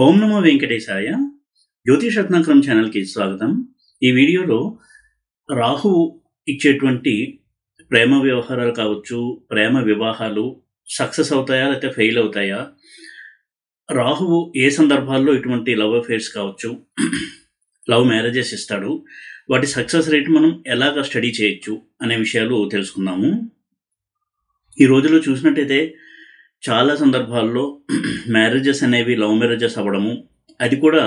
ఓం నమో వెంకటేశాయ. జ్యోతిష్ రత్నాకరం ఛానల్కి స్వాగతం. ఈ వీడియోలో రాహువు ఇచ్చేటువంటి ప్రేమ వ్యవహారాలు కావచ్చు, ప్రేమ వివాహాలు సక్సెస్ అవుతాయా లేకపోతే ఫెయిల్ అవుతాయా, రాహువు ఏ సందర్భాల్లో ఇటువంటి లవ్ అఫేర్స్ కావచ్చు, లవ్ మ్యారేజెస్ ఇస్తాడు, వాటి సక్సెస్ రేట్ మనం ఎలాగ స్టడీ చేయొచ్చు అనే విషయాలు తెలుసుకుందాము. ఈ రోజుల్లో చూసినట్టయితే చాలా సందర్భాల్లో మ్యారేజెస్ అనేవి లవ్ మ్యారేజెస్ అవ్వడము, అది కూడా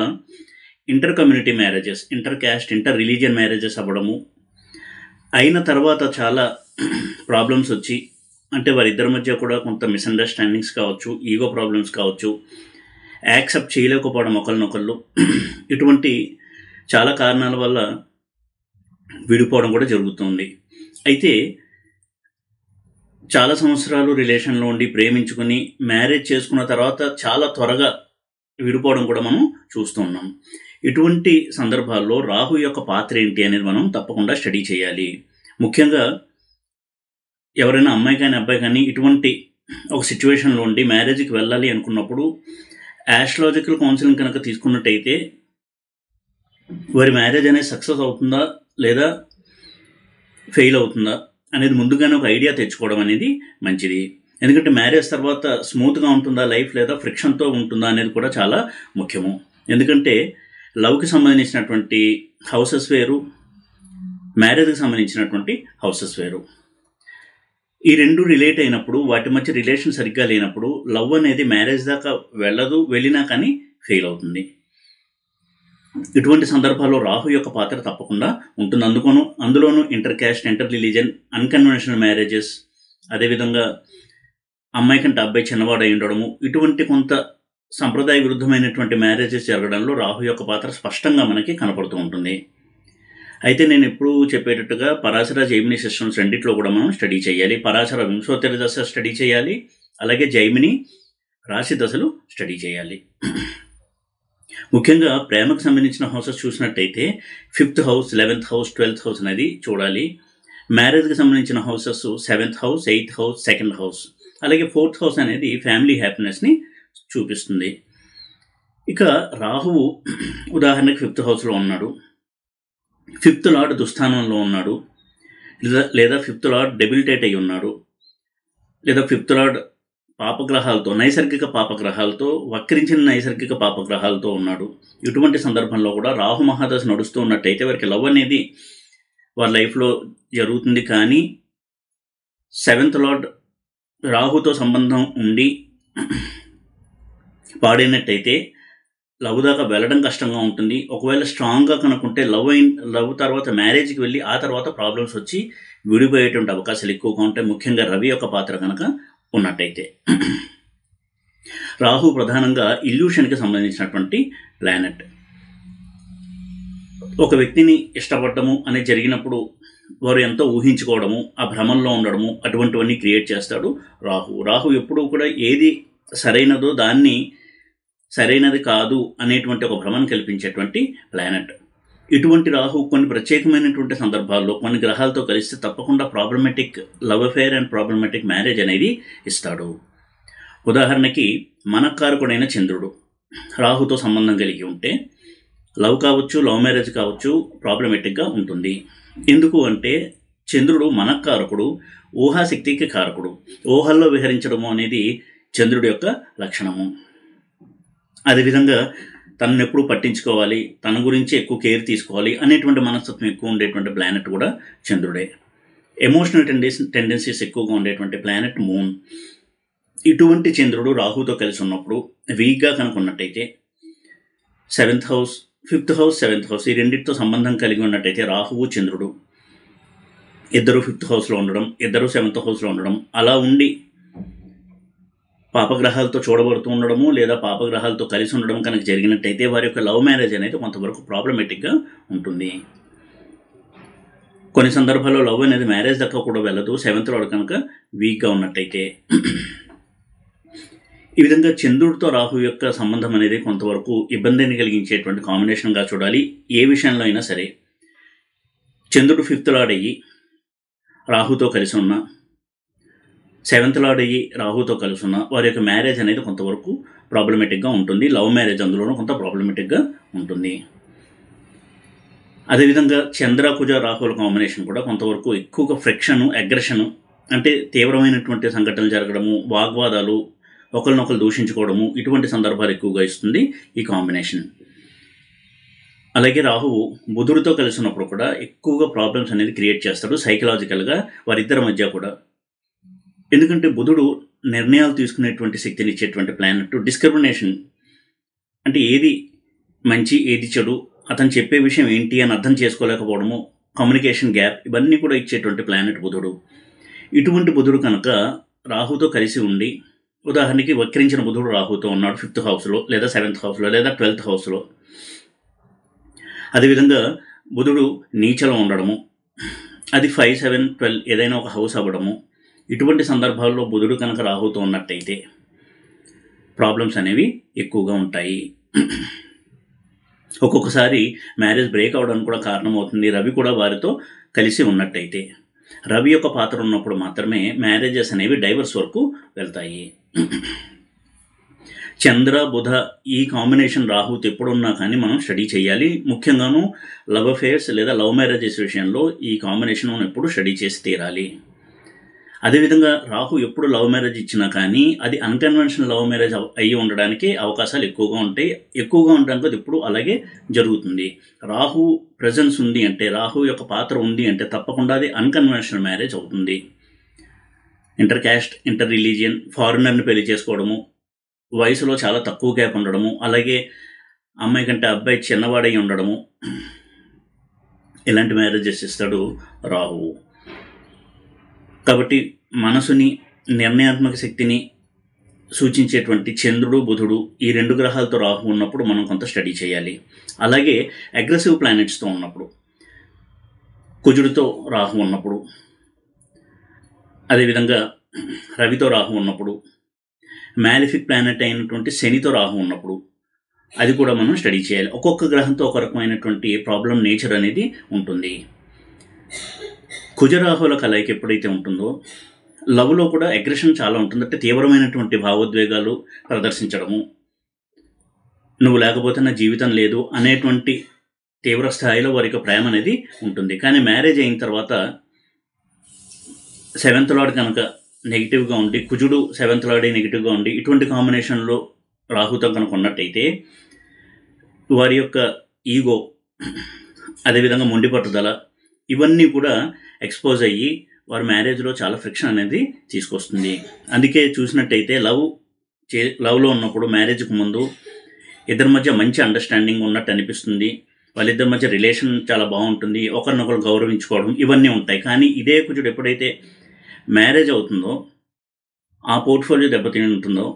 inter community marriages, inter caste, inter religion marriages అవ్వడము, అయిన తర్వాత చాలా ప్రాబ్లమ్స్ వచ్చి, అంటే వారిద్దరి మధ్య కూడా కొంత మిస్అండర్స్టాండింగ్స్ కావచ్చు, ఈగో ప్రాబ్లమ్స్ కావచ్చు, యాక్సెప్ట్ చేయలేకపోవడం ఒకరినొకళ్ళు, ఇటువంటి చాలా కారణాల వల్ల విడిపోవడం కూడా జరుగుతుంది. అయితే చాలా సంవత్సరాలు రిలేషన్లో ఉండి ప్రేమించుకుని మ్యారేజ్ చేసుకున్న తర్వాత చాలా త్వరగా విడిపోవడం కూడా మనం చూస్తూ ఉన్నాం. ఇటువంటి సందర్భాల్లో రాహు యొక్క పాత్ర ఏంటి అనేది మనం తప్పకుండా స్టడీ చేయాలి. ముఖ్యంగా ఎవరైనా అమ్మాయి కానీ అబ్బాయి కానీ ఇటువంటి ఒక సిచ్యువేషన్లో ఉండి మ్యారేజ్కి వెళ్ళాలి అనుకున్నప్పుడు యాస్ట్రాలజికల్ కౌన్సిలింగ్ కనుక తీసుకున్నట్టయితే వారి మ్యారేజ్ అనేది సక్సెస్ అవుతుందా లేదా ఫెయిల్ అవుతుందా అనేది ముందుగానే ఒక ఐడియా తెచ్చుకోవడం అనేది మంచిది. ఎందుకంటే మ్యారేజ్ తర్వాత స్మూత్గా ఉంటుందా లైఫ్ లేదా ఫ్రిక్షన్తో ఉంటుందా అనేది కూడా చాలా ముఖ్యము. ఎందుకంటే లవ్కి సంబంధించినటువంటి హౌసెస్ వేరు, మ్యారేజ్కి సంబంధించినటువంటి హౌసెస్ వేరు. ఈ రెండు రిలేట్ అయినప్పుడు, వాటి మధ్య రిలేషన్ సరిగ్గా లేనప్పుడు లవ్ అనేది మ్యారేజ్ దాకా వెళ్ళదు, వెళ్ళినా కానీ ఫెయిల్ అవుతుంది. ఇటువంటి సందర్భాల్లో రాహు యొక్క పాత్ర తప్పకుండా ఉంటుంది. అందులోనూ inter caste, inter religion, unconventional marriages, అదేవిధంగా అమ్మాయి కంటే అబ్బాయి చిన్నవాడు అయి ఉండడము, ఇటువంటి కొంత సంప్రదాయ విరుద్ధమైనటువంటి మ్యారేజెస్ జరగడంలో రాహు యొక్క పాత్ర స్పష్టంగా మనకి కనపడుతూ ఉంటుంది. అయితే నేను ఎప్పుడు చెప్పేటట్టుగా పరాశర జైమిని సిస్టమ్స్ రెండిట్లో కూడా మనం స్టడీ చేయాలి. పరాశర వింశోత్తరి దశ స్టడీ చేయాలి, అలాగే జైమిని రాశి దశలు స్టడీ చేయాలి. ముఖ్యంగా ప్రేమకు సంబంధించిన హౌసెస్ చూసినట్టయితే 5th house, 11th house, 12th house అనేది చూడాలి. మ్యారేజ్కి సంబంధించిన houses 7th house, 8th house, 2nd house, అలాగే 4th హౌస్ అనేది ఫ్యామిలీ హ్యాపీనెస్ని చూపిస్తుంది. ఇక రాహువు ఉదాహరణకి 5th హౌస్లో ఉన్నాడు, 5th లార్డ్ దుస్థానంలో ఉన్నాడు, లేదా 5th లార్డ్ డెబిలిటేట్ అయి ఉన్నాడు, లేదా 5th లార్డ్ పాపగ్రహాలతో, నైసర్గిక పాపగ్రహాలతో, వక్రించిన నైసర్గిక పాపగ్రహాలతో ఉన్నాడు. ఇటువంటి సందర్భంలో కూడా రాహు మహాదశ నడుస్తూ ఉన్నట్టయితే వారికి లవ్ అనేది వారి లైఫ్లో జరుగుతుంది. కానీ 7th లార్డ్ రాహుతో సంబంధం ఉండి పాడైనట్టయితే లవ్ దాకా వెళ్ళడం కష్టంగా ఉంటుంది. ఒకవేళ స్ట్రాంగ్గా కనుక్కుంటే లవ్ తర్వాత మ్యారేజ్కి వెళ్ళి ఆ తర్వాత ప్రాబ్లమ్స్ వచ్చి విడిపోయేటువంటి అవకాశాలు ఎక్కువగా ఉంటాయి. ముఖ్యంగా రవి యొక్క పాత్ర కనుక ఉన్నట్టయితే. రాహు ప్రధానంగా ఇల్యూషన్కి సంబంధించినటువంటి ప్లానెట్. ఒక వ్యక్తిని ఇష్టపడము అనేది జరిగినప్పుడు వారు ఎంతో ఊహించుకోవడము, ఆ భ్రమంలో ఉండడము, అటువంటివన్నీ క్రియేట్ చేస్తాడు రాహు. రాహు ఎప్పుడూ కూడా ఏది సరైనదో దాన్ని సరైనది కాదు అనేటువంటి ఒక భ్రమను కల్పించేటువంటి ప్లానెట్. ఇటువంటి రాహు కొన్ని ప్రత్యేకమైనటువంటి సందర్భాల్లో కొన్ని గ్రహాలతో కలిస్తే తప్పకుండా problematic love affair and problematic marriage అనేది ఇస్తాడు. ఉదాహరణకి మనకారకుడైన చంద్రుడు రాహుతో సంబంధం కలిగి ఉంటే లవ్ కావచ్చు, లవ్ మ్యారేజ్ కావచ్చు, ప్రాబ్లమెటిక్గా ఉంటుంది. ఎందుకు అంటే చంద్రుడు మనకారకుడు, ఊహాశక్తికి కారకుడు. ఊహల్లో విహరించడము అనేది చంద్రుడి యొక్క లక్షణము. అదేవిధంగా తనను ఎప్పుడు పట్టించుకోవాలి, తన గురించి ఎక్కువ కేర్ తీసుకోవాలి అనేటువంటి మనస్తత్వం ఎక్కువ ఉండేటువంటి ప్లానెట్ కూడా చంద్రుడే. ఎమోషనల్ టెండెన్సీస్ ఎక్కువగా ఉండేటువంటి ప్లానెట్ మూన్. ఇటువంటి చంద్రుడు రాహుతో కలిసి ఉన్నప్పుడు వీక్గా కనుక ఉన్నట్టయితే 7th house, 5th house, 7th house ఈ రెండింటితో సంబంధం కలిగి ఉన్నట్టయితే రాహువు చంద్రుడు ఇద్దరు 5th హౌస్లో ఉండడం, ఇద్దరు 7th హౌస్లో ఉండడం, అలా ఉండి పాపగ్రహాలతో చూడబడుతూ ఉండడము లేదా పాపగ్రహాలతో కలిసి ఉండడం కనుక జరిగినట్టయితే వారి యొక్క లవ్ మ్యారేజ్ అనేది కొంతవరకు ప్రాబ్లమెటిక్గా ఉంటుంది. కొన్ని సందర్భాల్లో లవ్ అనేది మ్యారేజ్ దాకా కూడా వెళ్ళదు 7th లార్డ్ కనుక వీక్గా ఉన్నట్టయితే. ఈ విధంగా చంద్రుడితో రాహు యొక్క సంబంధం అనేది కొంతవరకు ఇబ్బందిని కలిగించేటువంటి కాంబినేషన్గా చూడాలి. ఏ విషయంలో అయినా సరే చంద్రుడు 5th లార్డ్ అయ్యి రాహుతో కలిసి ఉన్న, 7th లార్డ్ అయ్యి రాహుతో కలిసి ఉన్న వారి యొక్క మ్యారేజ్ అనేది కొంతవరకు ప్రాబ్లమేటిక్గా ఉంటుంది. లవ్ మ్యారేజ్ అందులోనూ కొంత ప్రాబ్లమేటిక్గా ఉంటుంది. అదేవిధంగా చంద్ర కుజ రాహుల కాంబినేషన్ కూడా కొంతవరకు ఎక్కువగా ఫ్రిక్షను, అగ్రెషను, అంటే తీవ్రమైనటువంటి సంఘటనలు జరగడము, వాగ్వాదాలు, ఒకరినొకరు దూషించుకోవడము, ఇటువంటి సందర్భాలు ఎక్కువగా ఇస్తుంది ఈ కాంబినేషన్. అలాగే రాహువు బుధుడితో కలిసి ఉన్నప్పుడు కూడా ఎక్కువగా ప్రాబ్లమ్స్ అనేది క్రియేట్ చేస్తాడు సైకలాజికల్గా వారిద్దరి మధ్య కూడా. ఎందుకంటే బుధుడు నిర్ణయాలు తీసుకునేటువంటి శక్తిని ఇచ్చేటువంటి ప్లానెట్. డిస్క్రిమినేషన్ అంటే ఏది మంచి ఏది చెడు, అతను చెప్పే విషయం ఏంటి అని అర్థం చేసుకోలేకపోవడము, కమ్యూనికేషన్ గ్యాప్, ఇవన్నీ కూడా ఇచ్చేటువంటి ప్లానెట్ బుధుడు. ఇటువంటి బుధుడు కనుక రాహుతో కలిసి ఉండి, ఉదాహరణకి వక్రించిన బుధుడు రాహుతో ఉన్నాడు 5th హౌస్లో లేదా 7th హౌస్లో లేదా 12th హౌస్లో. అదేవిధంగా బుధుడు నీచలో ఉండడము, అది 5, 7, 12 ఏదైనా ఒక హౌస్ అవ్వడము, ఇటువంటి సందర్భాల్లో బుధుడు కనుక రాహుతో ఉన్నట్టయితే ప్రాబ్లమ్స్ అనేవి ఎక్కువగా ఉంటాయి. ఒక్కొక్కసారి మ్యారేజ్ బ్రేక్ అవ్వడానికి కూడా కారణమవుతుంది రవి కూడా వారితో కలిసి ఉన్నట్టయితే. రవి యొక్క పాత్ర ఉన్నప్పుడు మాత్రమే మ్యారేజెస్ అనేవి డైవర్స్ వరకు వెళ్తాయి. చంద్ర బుధ ఈ కాంబినేషన్ రాహుతో ఎప్పుడున్నా కానీ మనం స్టడీ చేయాలి. ముఖ్యంగాను లవ్ అఫేర్స్ లేదా లవ్ మ్యారేజెస్ విషయంలో ఈ కాంబినేషన్ మనం ఎప్పుడు స్టడీ చేసి తీరాలి. అదేవిధంగా రాహు ఎప్పుడు లవ్ మ్యారేజ్ ఇచ్చినా కానీ అది అన్కన్వెన్షనల్ లవ్ మ్యారేజ్ అయ్యి ఉండడానికి అవకాశాలు ఎక్కువగా ఉంటాయి. ఎక్కువగా ఉండడానికి అది ఎప్పుడు అలాగే జరుగుతుంది. రాహు ప్రెజెన్స్ ఉంది అంటే, రాహు యొక్క పాత్ర ఉంది అంటే తప్పకుండా అది అన్కన్వెన్షనల్ మ్యారేజ్ అవుతుంది. ఇంటర్ క్యాస్ట్, ఇంటర్ రిలీజియన్, ఫారినర్ని పెళ్లి చేసుకోవడము, వయసులో చాలా తక్కువ గ్యాప్ ఉండడము, అలాగే అమ్మాయి కంటే అబ్బాయి చిన్నవాడై ఉండడము, ఇలాంటి మ్యారేజెస్ ఇస్తాడు రాహువు. కాబట్టి మనసుని, నిర్ణయాత్మక శక్తిని సూచించేటువంటి చంద్రుడు బుధుడు ఈ 2 గ్రహాలతో రాహు ఉన్నప్పుడు మనం కొంత స్టడీ చేయాలి. అలాగే అగ్రెసివ్ ప్లానెట్స్తో ఉన్నప్పుడు, కుజుడితో రాహు ఉన్నప్పుడు, అదేవిధంగా రవితో రాహు ఉన్నప్పుడు, మ్యాలిఫిక్ ప్లానెట్ అయినటువంటి శనితో రాహు ఉన్నప్పుడు అది కూడా మనం స్టడీ చేయాలి. ఒక్కొక్క గ్రహంతో ఒక రకమైనటువంటి ప్రాబ్లం నేచర్ అనేది ఉంటుంది. కుజరాహుల కలయిక ఎప్పుడైతే ఉంటుందో లవ్లో కూడా అగ్రెషన్ చాలా ఉంటుంది. అంటే తీవ్రమైనటువంటి భావోద్వేగాలు ప్రదర్శించడము, నువ్వు లేకపోతే నా జీవితం లేదు అనేటువంటి తీవ్ర స్థాయిలో వారికి ప్రేమ అనేది ఉంటుంది. కానీ మ్యారేజ్ అయిన తర్వాత 7th లార్డ్ కనుక నెగిటివ్గా ఉండి, కుజుడు 7th లార్డ్ నెగిటివ్గా ఉండి, ఇటువంటి కాంబినేషన్లో రాహుతో కనుక ఉన్నట్టయితే వారి యొక్క ఈగో, అదేవిధంగా మొండి పట్టుదల, ఇవన్నీ కూడా ఎక్స్పోజ్ అయ్యి వారి మ్యారేజ్లో చాలా ఫ్రిక్షన్ అనేది తీసుకొస్తుంది. అందుకే చూసినట్టయితే లవ్లో ఉన్నప్పుడు మ్యారేజ్కి ముందు ఇద్దరి మధ్య మంచి అండర్స్టాండింగ్ ఉన్నట్టు అనిపిస్తుంది. వాళ్ళిద్దరి మధ్య రిలేషన్ చాలా బాగుంటుంది, ఒకరినొకరు గౌరవించుకోవడం, ఇవన్నీ ఉంటాయి. కానీ ఇదే కుజుడు ఎప్పుడైతే మ్యారేజ్ అవుతుందో, ఆ పోర్ట్ఫోలియో దెబ్బతిని ఉంటుందో,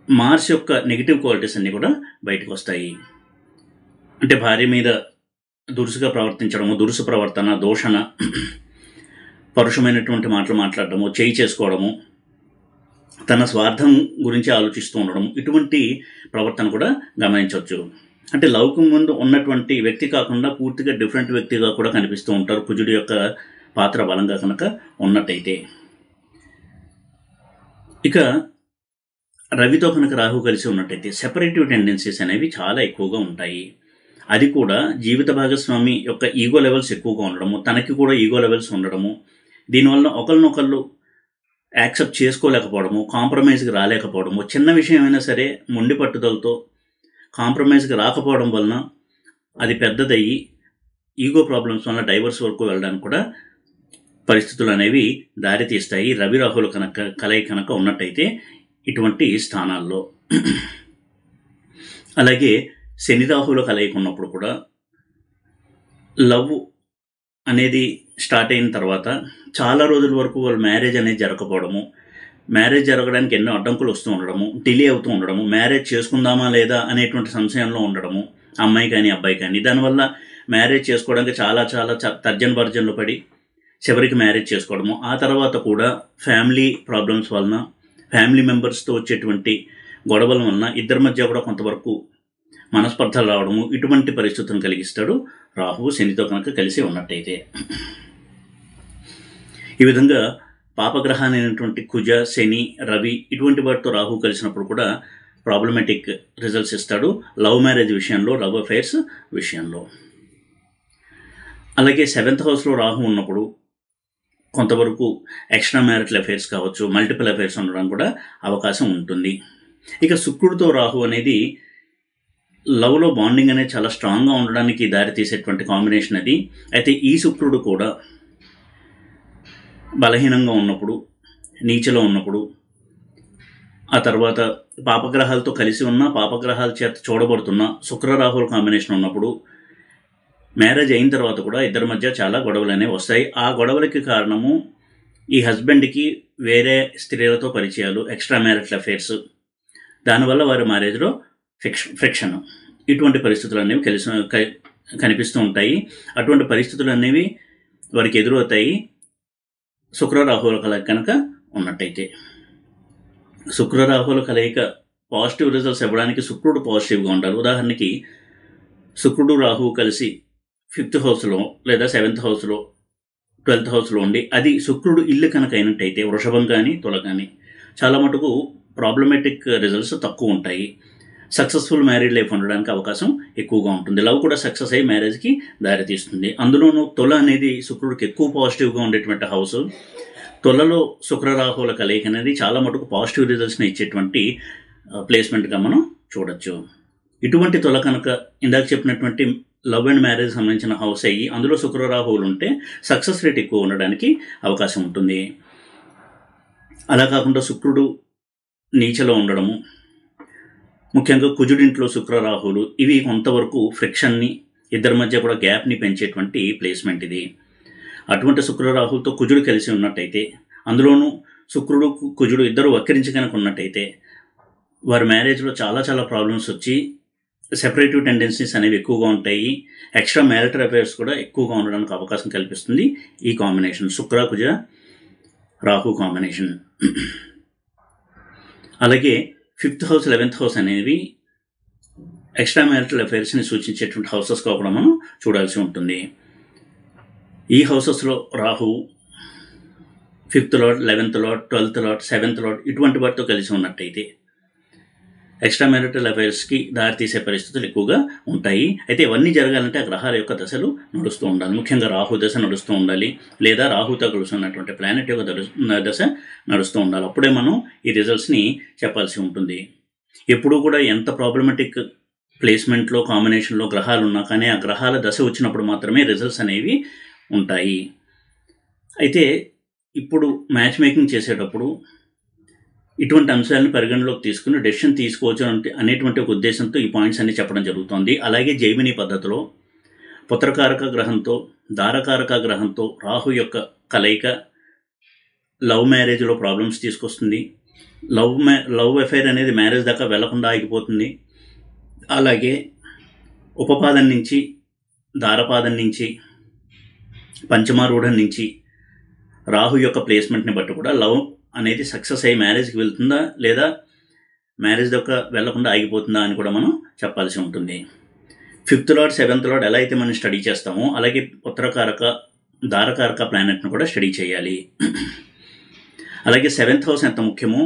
మార్స్ యొక్క నెగిటివ్ క్వాలిటీస్ అన్నీ కూడా బయటకు వస్తాయి. అంటే భార్య మీద దురుసుగా ప్రవర్తించడము, దురుసు ప్రవర్తన, దూషణ, పరుషమైనటువంటి మాటలు మాట్లాడడము, చేయి చేసుకోవడము, తన స్వార్థం గురించి ఆలోచిస్తూ ఉండడం, ఇటువంటి ప్రవర్తన కూడా గమనించవచ్చు. అంటే లవ్కు ముందు ఉన్నటువంటి వ్యక్తి కాకుండా పూర్తిగా డిఫరెంట్ వ్యక్తిగా కూడా కనిపిస్తూ ఉంటారు కుజుడి యొక్క పాత్ర బలంగా కనుక ఉన్నట్టయితే. ఇక రవితో కనుక రాహు కలిసి ఉన్నట్టయితే సెపరేటివ్ టెండెన్సీస్ అనేవి చాలా ఎక్కువగా ఉంటాయి. అది కూడా జీవిత భాగస్వామి యొక్క ఈగో లెవెల్స్ ఎక్కువగా ఉండడము, తనకి కూడా ఈగో లెవెల్స్ ఉండడము, దీనివల్ల ఒకరినొకళ్ళు యాక్సెప్ట్ చేసుకోలేకపోవడము, కాంప్రమైజ్కి రాలేకపోవడము, చిన్న విషయం అయినా సరే మొండి పట్టుదలతో కాంప్రమైజ్కి రాకపోవడం వలన అది పెద్దదయ్యి ఈగో ప్రాబ్లమ్స్ వల్ల డైవర్స్ వరకు వెళ్ళడానికి కూడా పరిస్థితులు అనేవి దారితీస్తాయి రవి రాహుల కలయిక కనుక ఉన్నట్టయితే ఇటువంటి స్థానాల్లో. అలాగే శని రాహుల కలయిక ఉన్నప్పుడు కూడా లవ్ అనేది స్టార్ట్ అయిన తర్వాత చాలా రోజుల వరకు వాళ్ళ మ్యారేజ్ అనేది జరగకపోవడము, మ్యారేజ్ జరగడానికి ఎన్నో అడ్డంకులు వస్తూ ఉండడము, డిలే అవుతూ ఉండడము, మ్యారేజ్ చేసుకుందామా లేదా అనేటువంటి సంశయంలో ఉండడము అమ్మాయి కానీ అబ్బాయి కానీ, దానివల్ల మ్యారేజ్ చేసుకోవడానికి చాలా చాలా తర్జన భర్జనలు పడి చివరికి మ్యారేజ్ చేసుకోవడము, ఆ తర్వాత కూడా ఫ్యామిలీ ప్రాబ్లమ్స్ వలన, ఫ్యామిలీ మెంబర్స్తో వచ్చేటువంటి గొడవల వలన ఇద్దరి మధ్య కూడా కొంతవరకు మనస్పర్ధలు రావడము, ఇటువంటి పరిస్థితులను కలిగిస్తాడు రాహువు శనితో కనుక కలిసి ఉన్నట్టయితే. ఈ విధంగా పాపగ్రహాలైనటువంటి కుజ, శని, రవి ఇటువంటి వాటితో రాహు కలిసినప్పుడు కూడా ప్రాబ్లమాటిక్ రిజల్ట్స్ ఇస్తాడు లవ్ మ్యారేజ్ విషయంలో, లవ్ అఫైర్స్ విషయంలో. అలాగే 7th హౌస్లో రాహు ఉన్నప్పుడు కొంతవరకు ఎక్స్ట్రా మ్యారిటల్ అఫైర్స్ కావచ్చు, మల్టిపుల్ అఫైర్స్ ఉండడం కూడా అవకాశం ఉంటుంది. ఇక శుక్రుడితో రాహు అనేది లవ్లో బాండింగ్ అనేది చాలా స్ట్రాంగ్గా ఉండడానికి దారితీసేటువంటి కాంబినేషన్ అది. అయితే ఈ శుక్రుడు కూడా బలహీనంగా ఉన్నప్పుడు, నీచలో ఉన్నప్పుడు, ఆ తర్వాత పాపగ్రహాలతో కలిసి ఉన్న, పాపగ్రహాల చేత చూడబడుతున్న శుక్రరాహుల కాంబినేషన్ ఉన్నప్పుడు మ్యారేజ్ అయిన తర్వాత కూడా ఇద్దరి మధ్య చాలా గొడవలు అనేవి వస్తాయి. ఆ గొడవలకి కారణము ఈ హస్బెండ్కి వేరే స్త్రీలతో పరిచయాలు, ఎక్స్ట్రా మ్యారిటల్ అఫైర్స్, దానివల్ల వారి మ్యారేజ్లో ఫ్రిక్షన్, ఇటువంటి పరిస్థితులు అనేవి కనిపిస్తూ ఉంటాయి. అటువంటి పరిస్థితులు అనేవి వారికి ఎదురవుతాయి శుక్రరాహువుల కలయిక కనుక ఉన్నట్టయితే. శుక్రరాహువుల కలయిక పాజిటివ్ రిజల్ట్స్ ఇవ్వడానికి శుక్రుడు పాజిటివ్గా ఉండాలి. ఉదాహరణకి శుక్రుడు రాహువు కలిసి 5th హౌస్లో లేదా 7th హౌస్లో 12th హౌస్లో ఉండి అది శుక్రుడు ఇల్లు కనుక అయినట్టయితే, వృషభం కానీ తుల కానీ, చాలా మటుకు ప్రాబ్లమాటిక్ రిజల్ట్స్ తక్కువ ఉంటాయి. సక్సెస్ఫుల్ మ్యారీడ్ లైఫ్ ఉండడానికి అవకాశం ఎక్కువగా ఉంటుంది. లవ్ కూడా సక్సెస్ అయ్యి మ్యారేజ్కి దారితీస్తుంది. అందులోనూ తుల అనేది శుక్రుడికి ఎక్కువ పాజిటివ్గా ఉండేటువంటి హౌస్. తులలో శుక్రరాహువుల కలయిక అనేది చాలా మటుకు పాజిటివ్ రిజల్ట్స్ని ఇచ్చేటువంటి ప్లేస్మెంట్గా మనం చూడొచ్చు. ఇటువంటి తుల కనుక ఇందాక చెప్పినటువంటి లవ్ అండ్ మ్యారేజ్ సంబంధించిన హౌస్ అయ్యి అందులో శుక్రరాహువులు ఉంటే సక్సెస్ రేట్ ఎక్కువ ఉండడానికి అవకాశం ఉంటుంది. అలా కాకుండా శుక్రుడు నీచలో ఉండడము, ముఖ్యంగా కుజుడింట్లో శుక్రరాహువులు, ఇవి కొంతవరకు ఫ్రిక్షన్ని, ఇద్దరి మధ్య కూడా గ్యాప్ని పెంచేటువంటి ప్లేస్మెంట్ ఇది. అటువంటి శుక్రరాహువులతో కుజుడు కలిసి ఉన్నట్టయితే, అందులోనూ శుక్రుడు కుజుడు ఇద్దరు వక్రించి కనుక ఉన్నట్టయితే వారి మ్యారేజ్లో చాలా చాలా ప్రాబ్లమ్స్ వచ్చి సెపరేటివ్ టెండెన్సీస్ అనేవి ఎక్కువగా ఉంటాయి. ఎక్స్ట్రా మ్యారిటల్ అఫైర్స్ కూడా ఎక్కువగా ఉండడానికి అవకాశం కల్పిస్తుంది ఈ కాంబినేషన్, శుక్ర కుజ రాహు కాంబినేషన్. అలాగే 5th హౌస్ 11th హౌస్ అనేవి ఎక్స్ట్రా మ్యారిటల్ అఫైర్స్ని సూచించేటువంటి హౌసెస్గా కూడా మనం చూడాల్సి ఉంటుంది. ఈ హౌసెస్లో Rahu 5th lord, 11th lord, 12th lord, 7th lord ఇటువంటి వాటితో కలిసి ఉన్నట్టయితే ఎక్స్ట్రా మ్యారిటల్ అఫైర్స్కి దారితీసే పరిస్థితులు ఎక్కువగా ఉంటాయి. అయితే ఇవన్నీ జరగాలంటే ఆ గ్రహాల యొక్క దశలు నడుస్తూ ఉండాలి. ముఖ్యంగా రాహు దశ నడుస్తూ ఉండాలి, లేదా రాహుతో కలిసి ఉన్నటువంటి ప్లానెట్ యొక్క దశ నడుస్తూ ఉండాలి. అప్పుడే మనం ఈ రిజల్ట్స్ని చెప్పాల్సి ఉంటుంది. ఎప్పుడూ కూడా ఎంత ప్రాబ్లమాటిక్ ప్లేస్మెంట్లో, కాంబినేషన్లో గ్రహాలు ఉన్నా కానీ ఆ గ్రహాల దశ వచ్చినప్పుడు మాత్రమే రిజల్ట్స్ అనేవి ఉంటాయి. అయితే ఇప్పుడు మ్యాచ్ మేకింగ్ చేసేటప్పుడు ఇటువంటి అంశాలను పరిగణలోకి తీసుకుని డెసిషన్ తీసుకోవచ్చు అనేటువంటి ఒక ఉద్దేశంతో ఈ పాయింట్స్ అన్ని చెప్పడం జరుగుతుంది. అలాగే జైమిని పద్ధతిలో పుత్రకారక గ్రహంతో, దారకారక గ్రహంతో రాహు యొక్క కలయిక లవ్ మ్యారేజ్లో ప్రాబ్లమ్స్ తీసుకొస్తుంది. లవ్ అఫైర్ అనేది మ్యారేజ్ దాకా వెళ్లకుండా ఆగిపోతుంది. అలాగే ఉపపాదం నుంచి, దారపాదం నుంచి, పంచమారూఢం నుంచి రాహు యొక్క ప్లేస్మెంట్ని బట్టి కూడా లవ్ అనేది సక్సెస్ అయ్యి మ్యారేజ్కి వెళ్తుందా లేదా మ్యారేజ్ దాకా వెళ్లకుండా ఆగిపోతుందా అని కూడా మనం చెప్పాల్సి ఉంటుంది. 5th లార్డ్ 7th లార్డ్ ఎలా అయితే మనం స్టడీ చేస్తామో అలాగే ఉత్తరకారక, దారకారక ప్లానెట్ను కూడా స్టడీ చేయాలి. అలాగే 7th హౌస్ ఎంత ముఖ్యమో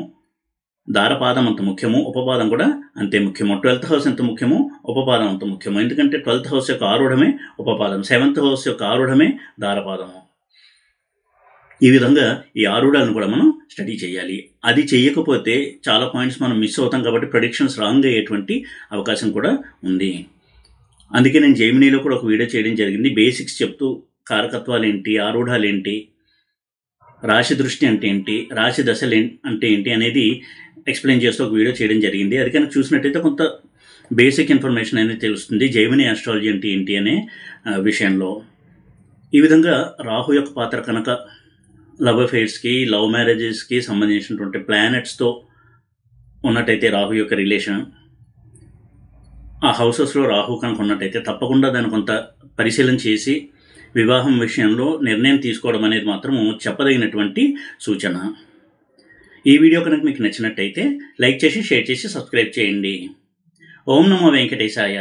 దారపాదం అంత ముఖ్యము, ఉపపాదం కూడా అంతే ముఖ్యము. 12th హౌస్ ఎంత ముఖ్యమో ఉపపాదం అంత ముఖ్యము. ఎందుకంటే 12th హౌస్ యొక్క ఆరూఢమే ఉపపాదం, 7th హౌస్ యొక్క ఆరూఢమే దారపాదము. ఈ విధంగా ఈ ఆరూఢాలను కూడా మనం స్టడీ చేయాలి. అది చేయకపోతే చాలా పాయింట్స్ మనం మిస్ అవుతాం కాబట్టి ప్రెడిక్షన్స్ రాంగ్ అయ్యేటువంటి అవకాశం కూడా ఉంది. అందుకే నేను జైమినీలో కూడా ఒక వీడియో చేయడం జరిగింది. బేసిక్స్ చెప్తూ కారకత్వాలు ఏంటి, ఆరూఢాలు ఏంటి, రాశి దృష్టి అంటే ఏంటి, రాశి దశలు అంటే ఏంటి అనేది ఎక్స్ప్లెయిన్ చేస్తూ ఒక వీడియో చేయడం జరిగింది. అది కనుక చూసినట్టయితే కొంత బేసిక్ ఇన్ఫర్మేషన్ అనేది తెలుస్తుంది జైమిని ఆస్ట్రాలజీ అంటే ఏంటి అనే విషయంలో. ఈ విధంగా రాహు యొక్క పాత్ర కనుక లవ్ అఫైర్స్కి, లవ్ మ్యారేజెస్కి సంబంధించినటువంటి ప్లానెట్స్తో ఉన్నట్టయితే రాహు యొక్క రిలేషన్, ఆ హౌసెస్లో రాహు కనుక ఉన్నట్టయితే తప్పకుండా దాన్ని కొంత పరిశీలన చేసి వివాహం విషయంలో నిర్ణయం తీసుకోవడం అనేది మాత్రము చెప్పదగినటువంటి సూచన. ఈ వీడియో కనుక మీకు నచ్చినట్టయితే లైక్ చేసి, షేర్ చేసి, సబ్స్క్రైబ్ చేయండి. ఓం నమో వెంకటేశాయ.